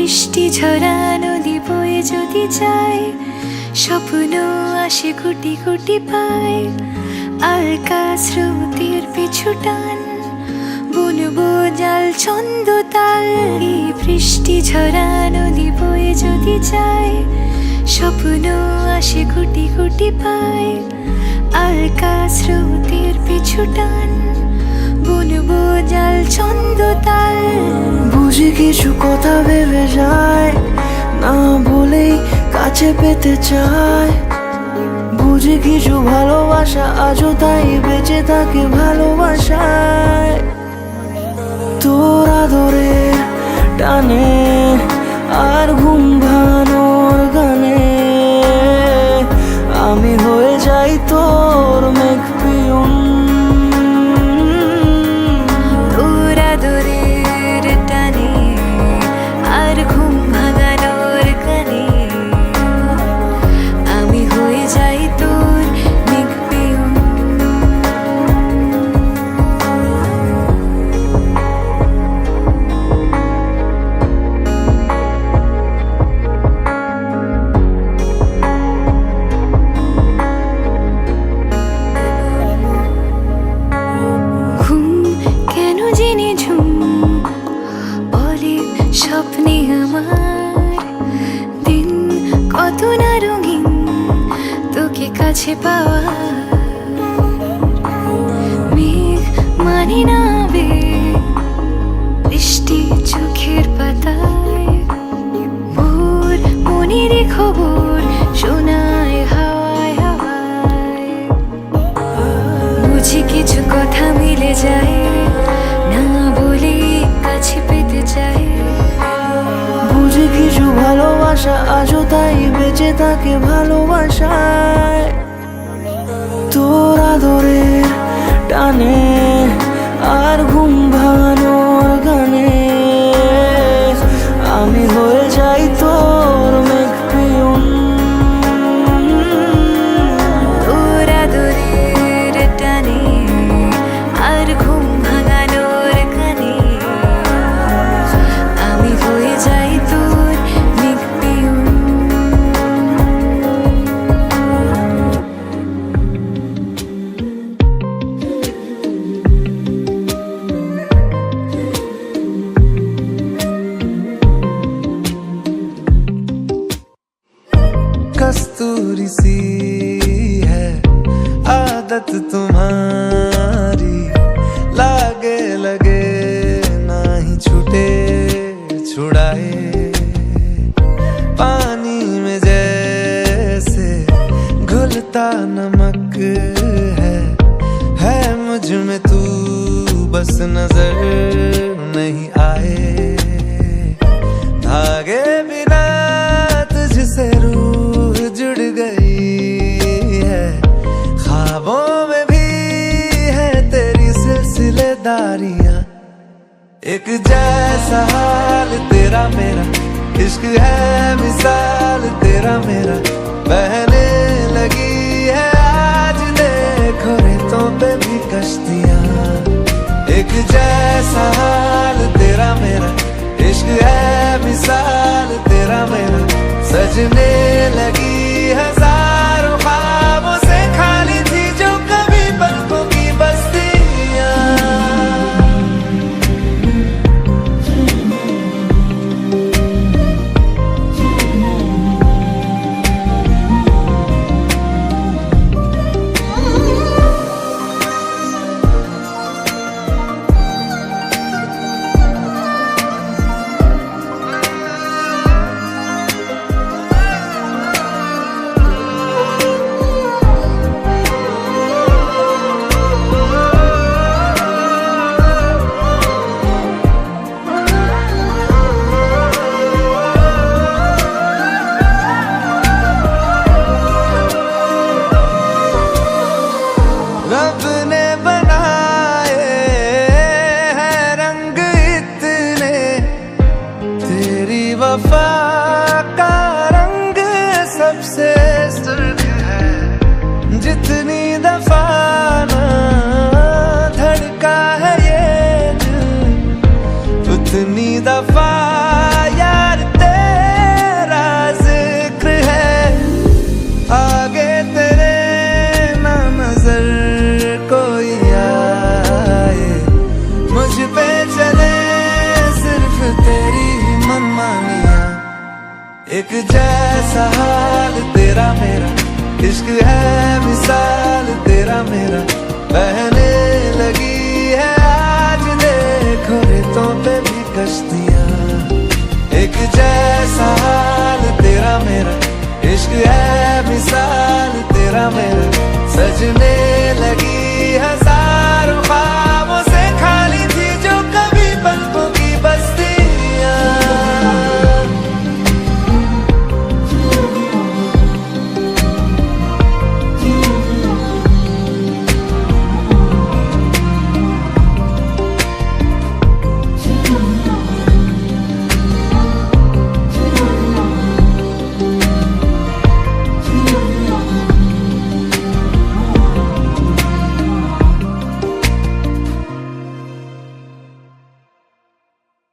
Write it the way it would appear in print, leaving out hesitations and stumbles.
বৃষ্টি ঝরা নদী বয়ে যদি যায়, স্বপ্ন আসে কোটি কোটি পায়। আলকা স্রোতের পিছু টান, বুনবো জাল ছন্দ তাল। এই বৃষ্টি ঝরা নদী বয়ে যদি যায়, স্বপ্ন আসে কোটি কোটি পায়। আলকা স্রোতের পিছু টান, বুনবো জাল ছন্দ তাল। বুঝি কিছু কথা ভেবে যায়, না বলেই কাছে পেতে চায়। বুঝি কিছু ভালোবাসা আজও তাই বেঁচে থাকে ভালোবাসায়। তোর আদরে টানে আর ঘুম ভাঙানোর গানে, আমি হয়ে যাই তোর মেঘ পিয়ন। তোর আদরের টানে আর ঘুম ভাঙানোর গানে, আমি হয়ে যাই তোর মেঘ পিয়ন। ঘুম কেন জেনে ঝুম বলে স্বপ্নে আমার, দিন কত না রঙিন তোকে কাছে পাওয়া। মেঘ মানে না আবেগ, বৃষ্টি চোখের পাতায়। ভোর মনের খবর শোনায় হাওয়ায় হাওয়ায়। বুঝি কিছু কথা মিলে যায়, না বলে কাছে পেতে চাই। বুঝি কিছু ভালোবাসা আজও তাই বেঁচে থাকে ভালোবাসায়। তোর আদরে টানে আর ঘুম ভাঙানোর গানে, আমি হয়ে যাই তোর মেঘ পিয়ন। তোর আদরের টানে আর ঘুম ভাঙানোর গানে, আমি হয়ে যাই তোর মেঘ পিয়ন। कस्तूरी सी है आदत तुम्हारी, लागे लगे ना ही छूटे छुड़ाए। पानी में जैसे घुलता नमक है मुझ में तू बस नजर नहीं आए। धागे बिना तुझसे रूह जुड़ गई है, ख्वाबों में भी है तेरी सिलसिलेदारियां। एक जैसा हाल तेरा मेरा, इश्क है मिसाल तेरा मेरा। बहने लगी है आज देखो रेतों पे भी कश्तियां। एक जैसा हाल तेरा मेरा, इश्क है मिसाल तेरा मेरा। सजने लगी हजारों ख्वाबों से खाली थी जो कभी पलकों की बस्तियां। रब ने बनाए हैं रंग इतने, तेरी वफा का रंग सबसे सुर्ख है। जितनी दफा ना धड़का है ये दिल, उतनी दफा यार एक जैसा हाल तेरा मेरा, इश्क है मिसाल तेरा मेरा, बहने लगी है आज देखो रेतों पे भी कश्तियां। एक जैसा हाल तेरा मेरा, इश्क है मिसाल तेरा मेरा,